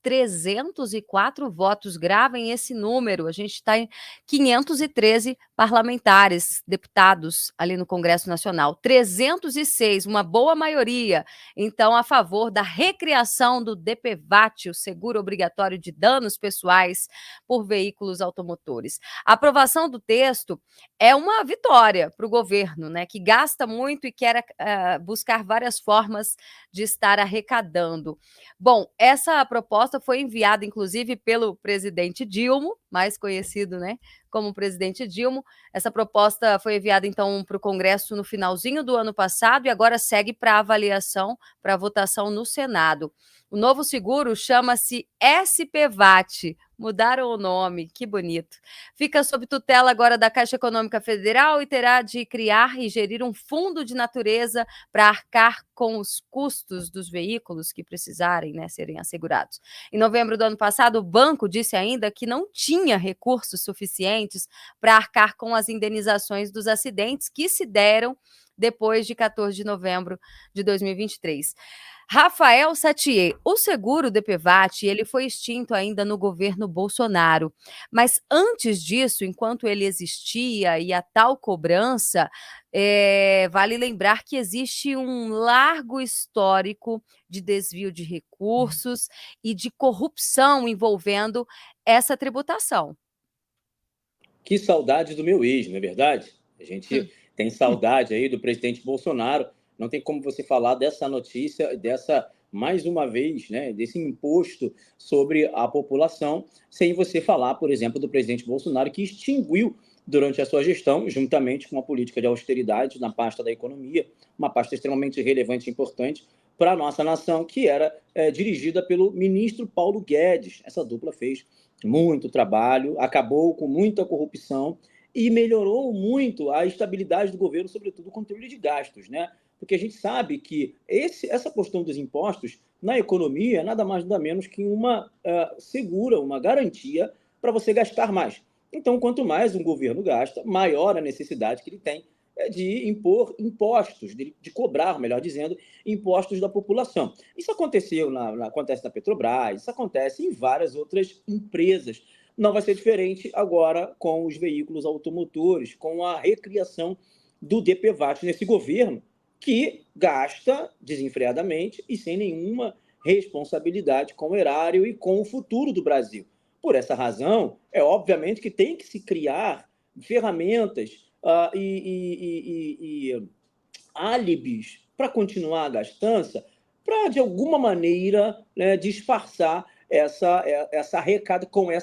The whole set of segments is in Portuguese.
304 votos, gravem esse número, a gente está em 513 parlamentares, deputados ali no Congresso Nacional, 306, uma boa maioria, então a favor da recriação do DPVAT, o seguro obrigatório de danos pessoais por veículos automotores. A aprovação do texto é uma vitória para o governo, né, que gasta muito e quer buscar várias formas de estar arrecadando. Bom, essa proposta foi enviada, inclusive, pelo presidente Dilma, mais conhecido, né, como presidente Dilma. Essa proposta foi enviada, então, para o Congresso no finalzinho do ano passado e agora segue para avaliação, para votação no Senado. O novo seguro chama-se SPVAT, mudaram o nome, que bonito. Fica sob tutela agora da Caixa Econômica Federal e terá de criar e gerir um fundo de natureza para arcar com os custos dos veículos que precisarem, né, serem assegurados. Em novembro do ano passado, o banco disse ainda que não tinha recursos suficientes para arcar com as indenizações dos acidentes que se deram depois de 14 de novembro de 2023. Rafael Satier, o seguro DPVAT, ele foi extinto ainda no governo Bolsonaro, mas antes disso, enquanto ele existia e a tal cobrança, vale lembrar que existe um largo histórico de desvio de recursos e de corrupção envolvendo essa tributação. Que saudade do meu ex, não é verdade? A gente tem saudade aí do presidente Bolsonaro. Não tem como você falar dessa notícia, mais uma vez, né, desse imposto sobre a população, sem você falar, por exemplo, do presidente Bolsonaro, que extinguiu durante a sua gestão, juntamente com a política de austeridade na pasta da economia, uma pasta extremamente relevante e importante para a nossa nação, que era dirigida pelo ministro Paulo Guedes. Essa dupla fez muito trabalho, acabou com muita corrupção e melhorou muito a estabilidade do governo, sobretudo o controle de gastos, né? Porque a gente sabe que essa questão dos impostos na economia é nada mais nada menos que uma segura, uma garantia para você gastar mais. Então, quanto mais um governo gasta, maior a necessidade que ele tem de impor impostos, de cobrar, melhor dizendo, impostos da população. Isso acontece na Petrobras, isso acontece em várias outras empresas. Não vai ser diferente agora com os veículos automotores, com a recriação do DPVAT nesse governo, que gasta desenfreadamente e sem nenhuma responsabilidade com o erário e com o futuro do Brasil. Por essa razão, é obviamente que tem que se criar ferramentas e álibis para continuar a gastança, para, de alguma maneira, né, disfarçar essa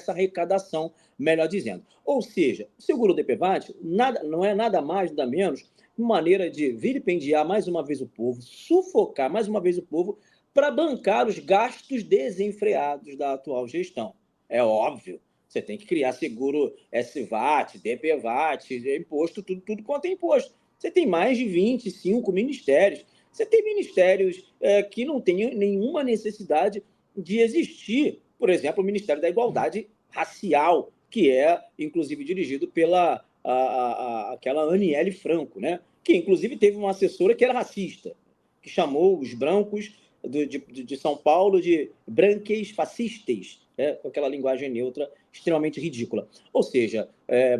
arrecadação, melhor dizendo. Ou seja, o seguro DPVAT não é nada mais, nada menos, uma maneira de vilipendiar mais uma vez o povo, sufocar mais uma vez o povo, para bancar os gastos desenfreados da atual gestão. É óbvio, você tem que criar seguro SVAT, DPVAT, imposto, tudo quanto é imposto. Você tem mais de 25 ministérios. Você tem ministérios que não têm nenhuma necessidade de existir. Por exemplo, o Ministério da Igualdade Racial, que é, inclusive, dirigido pela aquela Aniele Franco, né? Que, inclusive, teve uma assessora que era racista, que chamou os brancos de São Paulo de branquês fascistas, com aquela linguagem neutra extremamente ridícula. Ou seja,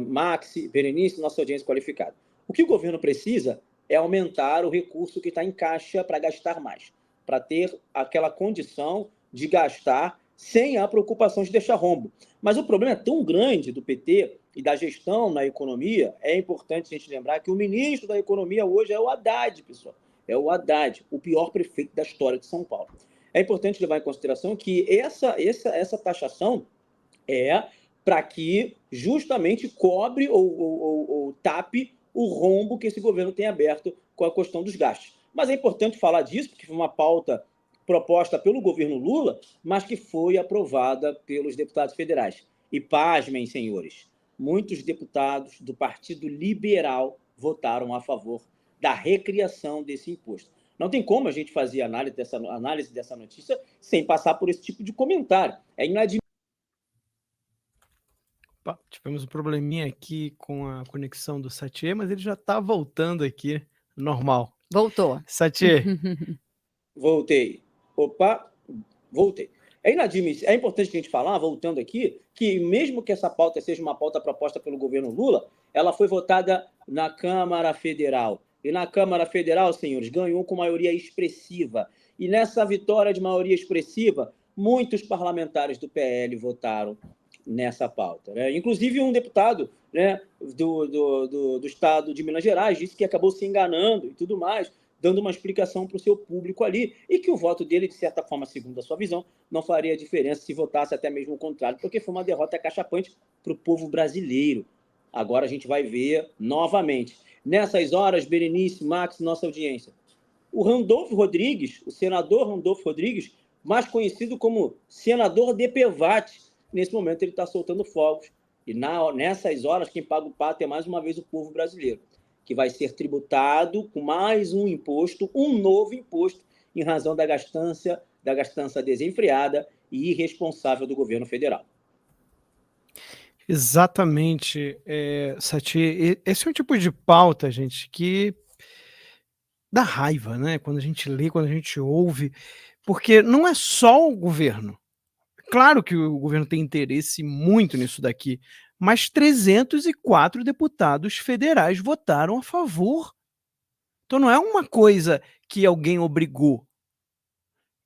Maxi, Berenice, nossa audiência qualificada. O que o governo precisa é aumentar o recurso que está em caixa para gastar mais, para ter aquela condição de gastar sem a preocupação de deixar rombo. Mas o problema é tão grande do PT e da gestão na economia, é importante a gente lembrar que o ministro da Economia hoje é o Haddad, pessoal. É o Haddad, o pior prefeito da história de São Paulo. É importante levar em consideração que essa taxação é para que justamente cobre ou tape o rombo que esse governo tem aberto com a questão dos gastos. Mas é importante falar disso, porque foi uma pauta proposta pelo governo Lula, mas que foi aprovada pelos deputados federais. E pasmem, senhores, muitos deputados do Partido Liberal votaram a favor da recriação desse imposto. Não tem como a gente fazer análise dessa notícia sem passar por esse tipo de comentário. É inadmissível. Tivemos um probleminha aqui com a conexão do Satier, mas ele já está voltando aqui, normal. Voltou. Satier. Voltei. Opa, voltei. É inadmissível. É importante a gente falar, voltando aqui, que mesmo que essa pauta seja uma pauta proposta pelo governo Lula, ela foi votada na Câmara Federal. E na Câmara Federal, senhores, ganhou com maioria expressiva. E nessa vitória de maioria expressiva, muitos parlamentares do PL votaram nessa pauta, né? Inclusive um deputado, né, do estado de Minas Gerais disse que acabou se enganando e tudo mais, dando uma explicação para o seu público ali, e que o voto dele, de certa forma, segundo a sua visão, não faria diferença se votasse até mesmo o contrário, porque foi uma derrota cachapante para o povo brasileiro. Agora a gente vai ver novamente. Nessas horas, Berenice, Max, nossa audiência, o Randolfo Rodrigues, o senador Randolfo Rodrigues, mais conhecido como senador DPVAT, nesse momento ele está soltando fogos. E nessas horas, quem paga o pato é mais uma vez o povo brasileiro, que vai ser tributado com mais um imposto, um novo imposto, em razão da gastança desenfreada e irresponsável do governo federal. Exatamente, Sati. Esse é um tipo de pauta, gente, que dá raiva, né? Quando a gente lê, quando a gente ouve, porque não é só o governo. Claro que o governo tem interesse muito nisso daqui, mas 304 deputados federais votaram a favor. Então não é uma coisa que alguém obrigou.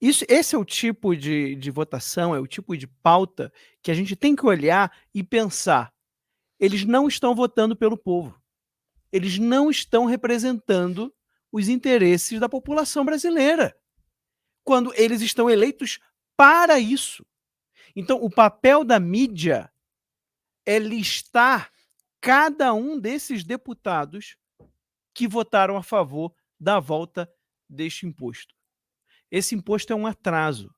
Esse é o tipo de votação, é o tipo de pauta que a gente tem que olhar e pensar. Eles não estão votando pelo povo. Eles não estão representando os interesses da população brasileira, quando eles estão eleitos para isso. Então, o papel da mídia é listar cada um desses deputados que votaram a favor da volta deste imposto. Esse imposto é um atraso.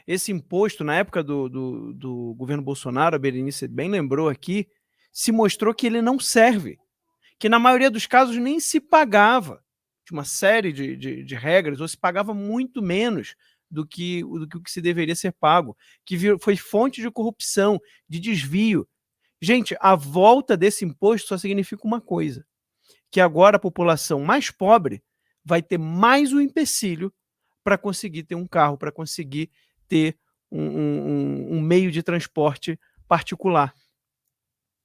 Esse imposto, na época do governo Bolsonaro, a Berenice bem lembrou aqui, se mostrou que ele não serve, que na maioria dos casos nem se pagava. Tinha uma série de regras, ou se pagava muito menos do que o que se deveria ser pago, que foi fonte de corrupção, de desvio. Gente, a volta desse imposto só significa uma coisa, que agora a população mais pobre vai ter mais um empecilho para conseguir ter um carro, para conseguir ter um meio de transporte particular.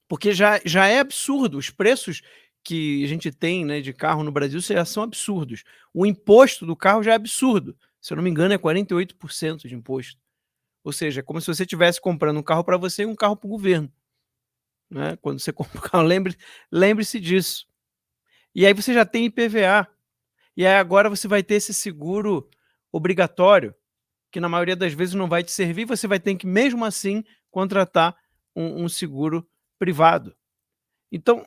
Porque já é absurdo, os preços que a gente tem, né, de carro no Brasil já são absurdos. O imposto do carro já é absurdo. Se eu não me engano, é 48% de imposto. Ou seja, é como se você estivesse comprando um carro para você e um carro para o governo. Né? Quando você compra um carro, lembre-se disso. E aí você já tem IPVA. E aí agora você vai ter esse seguro obrigatório, que na maioria das vezes não vai te servir, você vai ter que, mesmo assim, contratar um seguro privado. Então,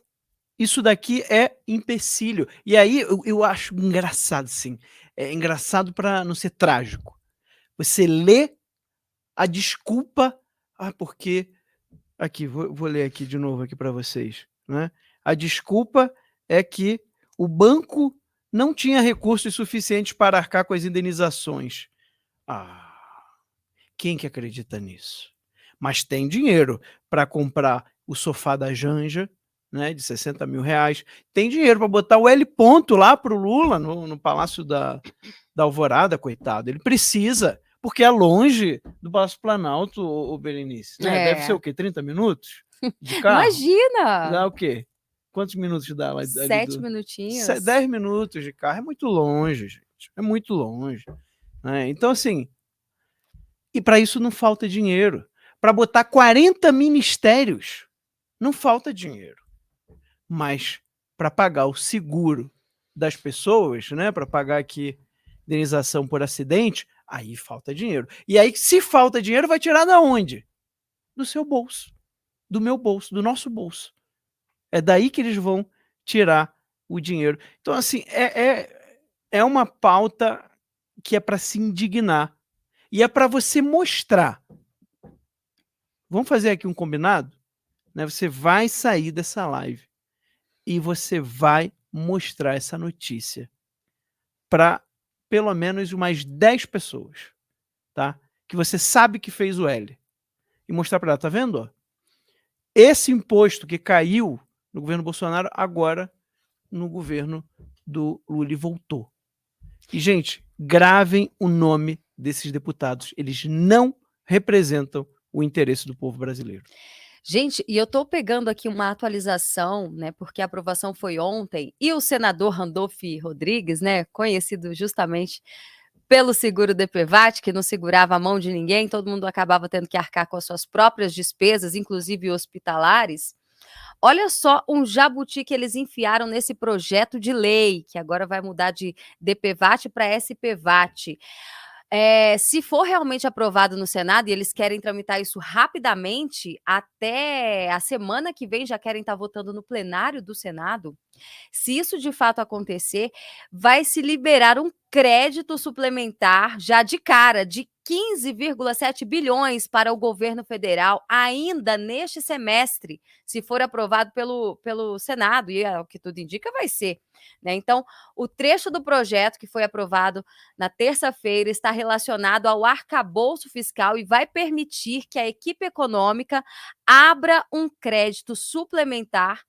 isso daqui é empecilho. E aí eu acho engraçado, sim. É engraçado para não ser trágico. Você lê a desculpa, porque... Aqui, vou ler aqui de novo aqui para vocês. Né? A desculpa é que o banco não tinha recursos suficientes para arcar com as indenizações. Quem que acredita nisso? Mas tem dinheiro para comprar o sofá da Janja, né, de 60 mil reais. Tem dinheiro para botar o L ponto lá para o Lula no Palácio da Alvorada, coitado. Ele precisa, porque é longe do Palácio Planalto, o Berenice. Né? Deve ser o quê? 30 minutos de carro? Imagina! Dá o quê? Quantos minutos dá lá? 7 minutinhos. 10 minutos de carro. É muito longe, gente. É muito longe. Né? Então, assim, e para isso não falta dinheiro. Para botar 40 ministérios, não falta dinheiro. Mas para pagar o seguro das pessoas, né, para pagar aqui indenização por acidente, aí falta dinheiro. E aí, se falta dinheiro, vai tirar da onde? Do seu bolso, do meu bolso, do nosso bolso. É daí que eles vão tirar o dinheiro. Então, assim, é uma pauta que é para se indignar. E é para você mostrar. Vamos fazer aqui um combinado? Né? Você vai sair dessa live e você vai mostrar essa notícia para pelo menos umas 10 pessoas, tá? Que você sabe que fez o L. E mostrar para ela, tá vendo? Ó? Esse imposto que caiu no governo Bolsonaro, agora no governo do Lula voltou. E, gente, gravem o nome desses deputados. Eles não representam o interesse do povo brasileiro. Gente, e eu estou pegando aqui uma atualização, né, porque a aprovação foi ontem, e o senador Randolph Rodrigues, né, conhecido justamente pelo seguro DPVAT, que não segurava a mão de ninguém, todo mundo acabava tendo que arcar com as suas próprias despesas, inclusive hospitalares. Olha só um jabuti que eles enfiaram nesse projeto de lei, que agora vai mudar de DPVAT para SPVAT. Se for realmente aprovado no Senado, e eles querem tramitar isso rapidamente, até a semana que vem já querem estar votando no plenário do Senado, se isso de fato acontecer, vai se liberar um crédito suplementar já de cara de 15,7 bilhões para o governo federal ainda neste semestre, se for aprovado pelo Senado, e o que tudo indica vai ser, né? Então, o trecho do projeto que foi aprovado na terça-feira está relacionado ao arcabouço fiscal e vai permitir que a equipe econômica abra um crédito suplementar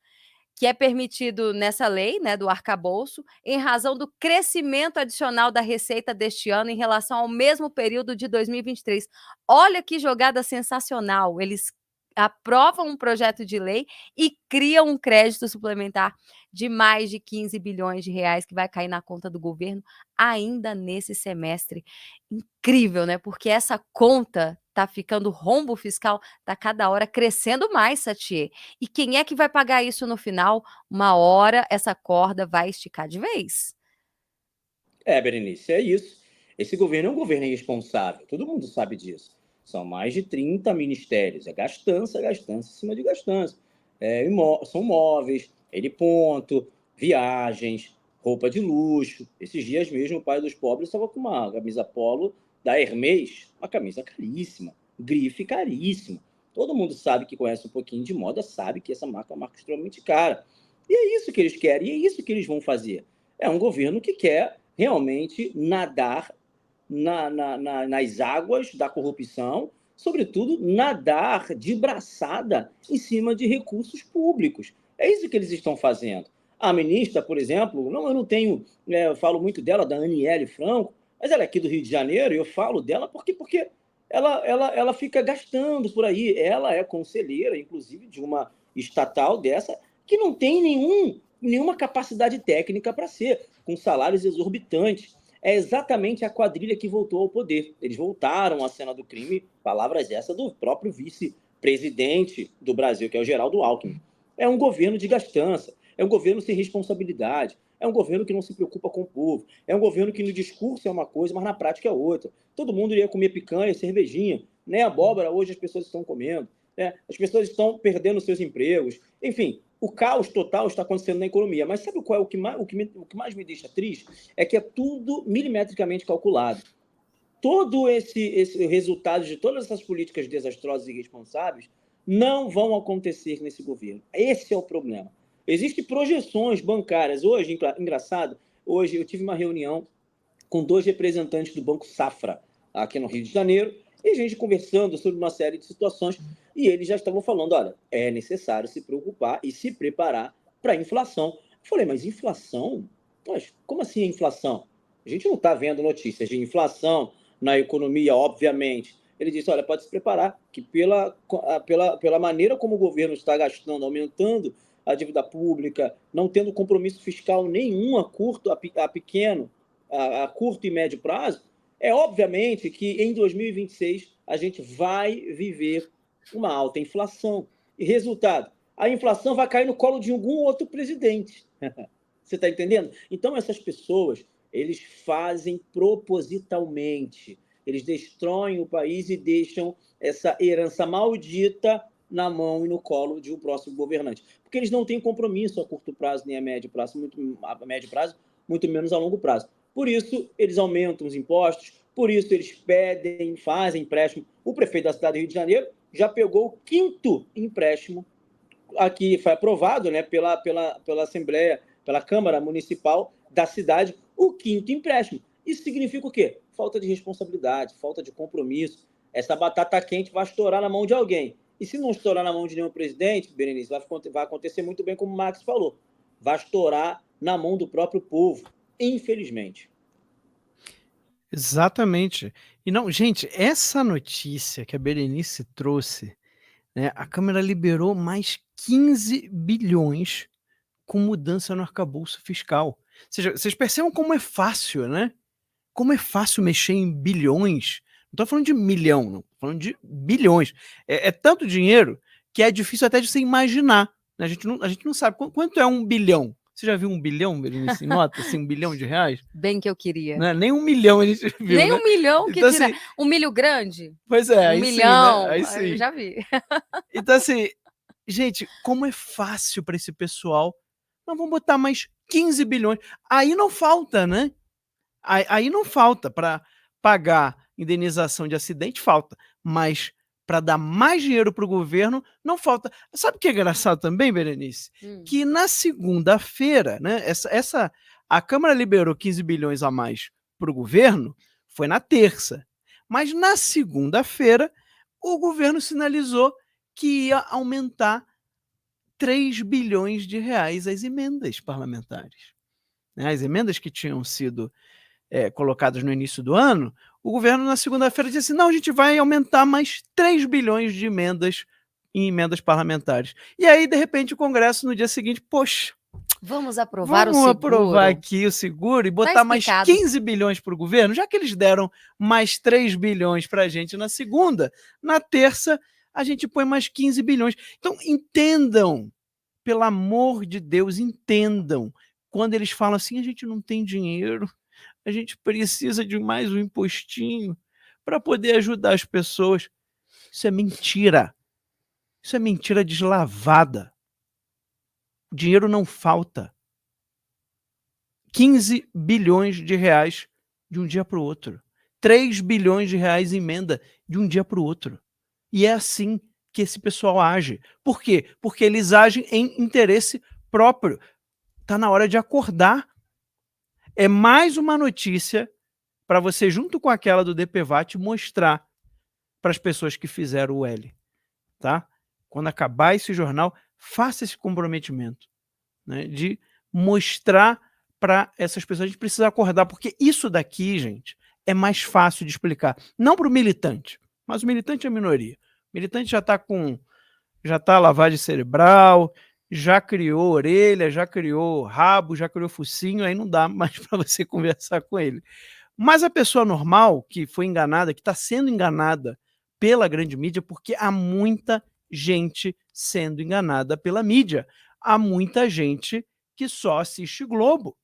que é permitido nessa lei, né, do arcabouço, em razão do crescimento adicional da receita deste ano em relação ao mesmo período de 2023. Olha que jogada sensacional! Eles aprovam um projeto de lei e criam um crédito suplementar de mais de 15 bilhões de reais que vai cair na conta do governo ainda nesse semestre. Incrível, né? Porque essa conta tá ficando, rombo fiscal tá cada hora crescendo mais, Satie. E quem é que vai pagar isso no final? Uma hora essa corda vai esticar de vez. Berenice, é isso. Esse governo é um governo irresponsável, todo mundo sabe disso. São mais de 30 ministérios, é gastança em cima de gastança. São móveis, ponto, viagens, roupa de luxo. Esses dias mesmo o pai dos pobres estava com uma camisa polo da Hermès, uma camisa caríssima, grife caríssima. Todo mundo sabe que conhece um pouquinho de moda, sabe que essa marca é uma marca extremamente cara. E é isso que eles querem, e é isso que eles vão fazer. É um governo que quer realmente nadar nas águas da corrupção, sobretudo nadar de braçada em cima de recursos públicos. É isso que eles estão fazendo. A ministra, por exemplo, eu não tenho, eu falo muito dela, da Aniele Franco, mas ela é aqui do Rio de Janeiro, e eu falo dela porque ela fica gastando por aí. Ela é conselheira, inclusive, de uma estatal dessa, que não tem nenhuma capacidade técnica para ser, com salários exorbitantes. É exatamente a quadrilha que voltou ao poder. Eles voltaram à cena do crime, palavras essas do próprio vice-presidente do Brasil, que é o Geraldo Alckmin. É um governo de gastança, é um governo sem responsabilidade, é um governo que não se preocupa com o povo, é um governo que no discurso é uma coisa, mas na prática é outra. Todo mundo iria comer picanha, cervejinha, nem abóbora hoje as pessoas estão comendo, né? As pessoas estão perdendo seus empregos, enfim, o caos total está acontecendo na economia. Mas sabe qual é o que mais me deixa triste? É que é tudo milimetricamente calculado. Todo esse resultado de todas essas políticas desastrosas e irresponsáveis não vão acontecer nesse governo. Esse é o problema. Existem projeções bancárias. Hoje, engraçado, hoje eu tive uma reunião com 2 representantes do Banco Safra, aqui no Rio de Janeiro, e a gente conversando sobre uma série de situações, e eles já estavam falando, olha, é necessário se preocupar e se preparar para a inflação. Eu falei, mas inflação? Mas como assim a inflação? A gente não está vendo notícias de inflação na economia, obviamente. Ele disse, olha, pode se preparar, que pela maneira como o governo está gastando, aumentando a dívida pública, não tendo compromisso fiscal nenhum a pequeno, a curto e médio prazo, é obviamente que em 2026 a gente vai viver uma alta inflação. E resultado, a inflação vai cair no colo de algum outro presidente. Você está entendendo? Então, essas pessoas, eles fazem propositalmente. Eles destroem o país e deixam essa herança maldita na mão e no colo de um próximo governante. Porque eles não têm compromisso a curto prazo nem a médio prazo, muito menos a longo prazo. Por isso, eles aumentam os impostos, por isso eles pedem, fazem empréstimo. O prefeito da cidade do Rio de Janeiro já pegou o 5º empréstimo, aqui foi aprovado, né, pela Assembleia, pela Câmara Municipal da cidade, o 5º empréstimo. Isso significa o quê? Falta de responsabilidade, falta de compromisso. Essa batata quente vai estourar na mão de alguém. E se não estourar na mão de nenhum presidente, Berenice, vai acontecer muito bem como o Max falou. Vai estourar na mão do próprio povo, infelizmente. Exatamente. E não, gente, essa notícia que a Berenice trouxe, né, a Câmara liberou mais 15 bilhões com mudança no arcabouço fiscal. Ou seja, vocês percebam como é fácil, né? Como é fácil mexer em bilhões. Não estou falando de milhão, não. Estou falando de bilhões. É tanto dinheiro que é difícil até de você imaginar. Né? A gente não sabe quanto é 1 bilhão. Você já viu 1 bilhão, Berenice, em nota? Assim, 1 bilhão de reais? Bem que eu queria. Né? Nem 1 milhão a gente viu, Nem né? 1 milhão, que Então, tira assim, um milho grande? pois é, 1 aí milhão, sim, né? Aí eu sim. já vi. Então, assim, gente, como é fácil para esse pessoal. Não, vamos botar mais 15 bilhões. Aí não falta, né? Aí não falta para pagar indenização de acidente, falta. Mas para dar mais dinheiro para o governo, não falta. Sabe o que é engraçado também, Berenice? Que na segunda-feira, né? A Câmara liberou 15 bilhões a mais para o governo, foi na terça. Mas na segunda-feira, o governo sinalizou que ia aumentar 3 bilhões de reais as emendas parlamentares. Né? As emendas que tinham sido colocadas no início do ano, o governo na segunda-feira disse assim, não, a gente vai aumentar mais 3 bilhões de emendas em emendas parlamentares. E aí, de repente, o Congresso no dia seguinte, poxa, vamos aprovar vamos o seguro. aprovar aqui o seguro e botar mais 15 bilhões para o governo, já que eles deram mais 3 bilhões para a gente na segunda, na terça a gente põe mais 15 bilhões. Então, entendam, pelo amor de Deus, entendam, quando eles falam assim, a gente não tem dinheiro, a gente precisa de mais um impostinho para poder ajudar as pessoas. Isso é mentira. Isso é mentira deslavada. O dinheiro não falta. 15 bilhões de reais de um dia para o outro. 3 bilhões de reais em emenda de um dia para o outro. E é assim que esse pessoal age. Por quê? Porque eles agem em interesse próprio. Está na hora de acordar. É mais uma notícia para você, junto com aquela do DPVAT, mostrar para as pessoas que fizeram o L. Tá? Quando acabar esse jornal, faça esse comprometimento, né, de mostrar para essas pessoas. A gente precisa acordar, porque isso daqui, gente, é mais fácil de explicar. Não para o militante, mas o militante é a minoria. O militante já está lavagem cerebral, já criou orelha, já criou rabo, já criou focinho, aí não dá mais para você conversar com ele. Mas a pessoa normal, que foi enganada, que está sendo enganada pela grande mídia, porque há muita gente sendo enganada pela mídia. Há muita gente que só assiste Globo,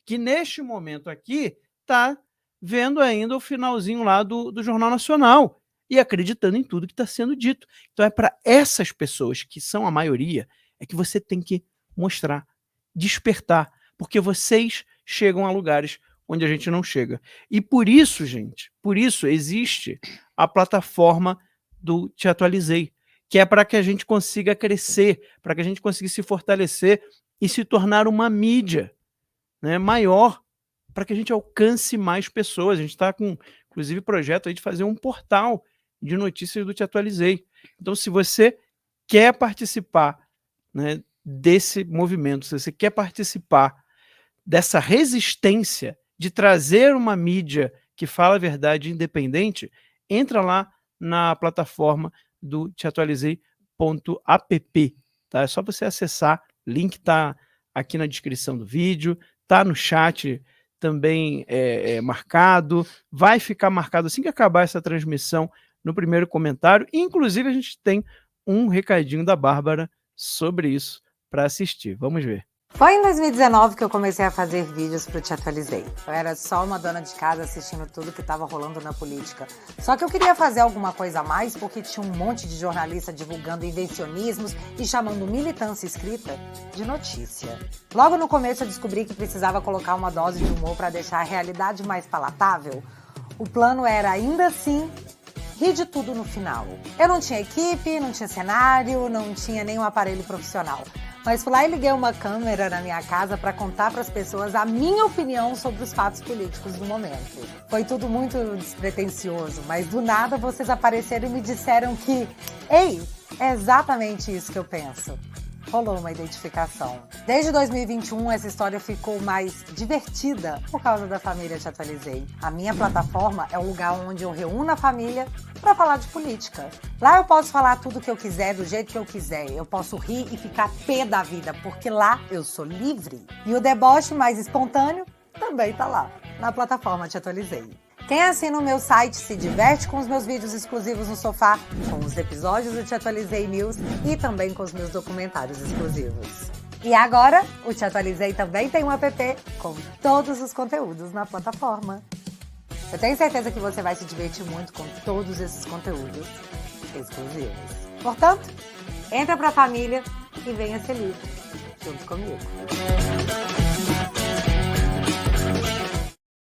que neste momento aqui está vendo ainda o finalzinho lá do Jornal Nacional e acreditando em tudo que está sendo dito. Então é para essas pessoas, que são a maioria, é que você tem que mostrar, despertar, porque vocês chegam a lugares onde a gente não chega. E por isso, gente, por isso existe a plataforma do Te Atualizei, que é para que a gente consiga crescer, para que a gente consiga se fortalecer e se tornar uma mídia, né, maior, para que a gente alcance mais pessoas. A gente está com, inclusive, projeto aí de fazer um portal de notícias do Te Atualizei. Então, se você quer participar, né, desse movimento, se você quer participar dessa resistência de trazer uma mídia que fala a verdade independente, entra lá na plataforma do teatualizei.app. Tá? É só você acessar, link está aqui na descrição do vídeo, está no chat também marcado, vai ficar marcado assim que acabar essa transmissão no primeiro comentário. Inclusive, a gente tem um recadinho da Bárbara sobre isso para assistir. Vamos ver. Foi em 2019 que eu comecei a fazer vídeos pro Te Atualizei. Eu era só uma dona de casa assistindo tudo que estava rolando na política. Só que eu queria fazer alguma coisa a mais porque tinha um monte de jornalista divulgando invencionismos e chamando militância escrita de notícia. Logo no começo eu descobri que precisava colocar uma dose de humor para deixar a realidade mais palatável. O plano era, ainda assim, rir de tudo no final. Eu não tinha equipe, não tinha cenário, não tinha nenhum aparelho profissional. Mas fui lá e liguei uma câmera na minha casa para contar para as pessoas a minha opinião sobre os fatos políticos do momento. Foi tudo muito despretensioso, mas do nada vocês apareceram e me disseram que, ei, é exatamente isso que eu penso. rolou uma identificação. Desde 2021, essa história ficou mais divertida por causa da família Te Atualizei. A minha plataforma é o lugar onde eu reúno a família para falar de política. Lá eu posso falar tudo que eu quiser, do jeito que eu quiser. Eu posso rir e ficar pé da vida, porque lá eu sou livre. E o deboche mais espontâneo também tá lá, na plataforma Te Atualizei. Quem assina o meu site se diverte com os meus vídeos exclusivos no sofá, com os episódios do Te Atualizei News e também com os meus documentários exclusivos. E agora, o Te Atualizei também tem um app com todos os conteúdos na plataforma. Eu tenho certeza que você vai se divertir muito com todos esses conteúdos exclusivos. Portanto, entra pra família e venha ser livre junto comigo.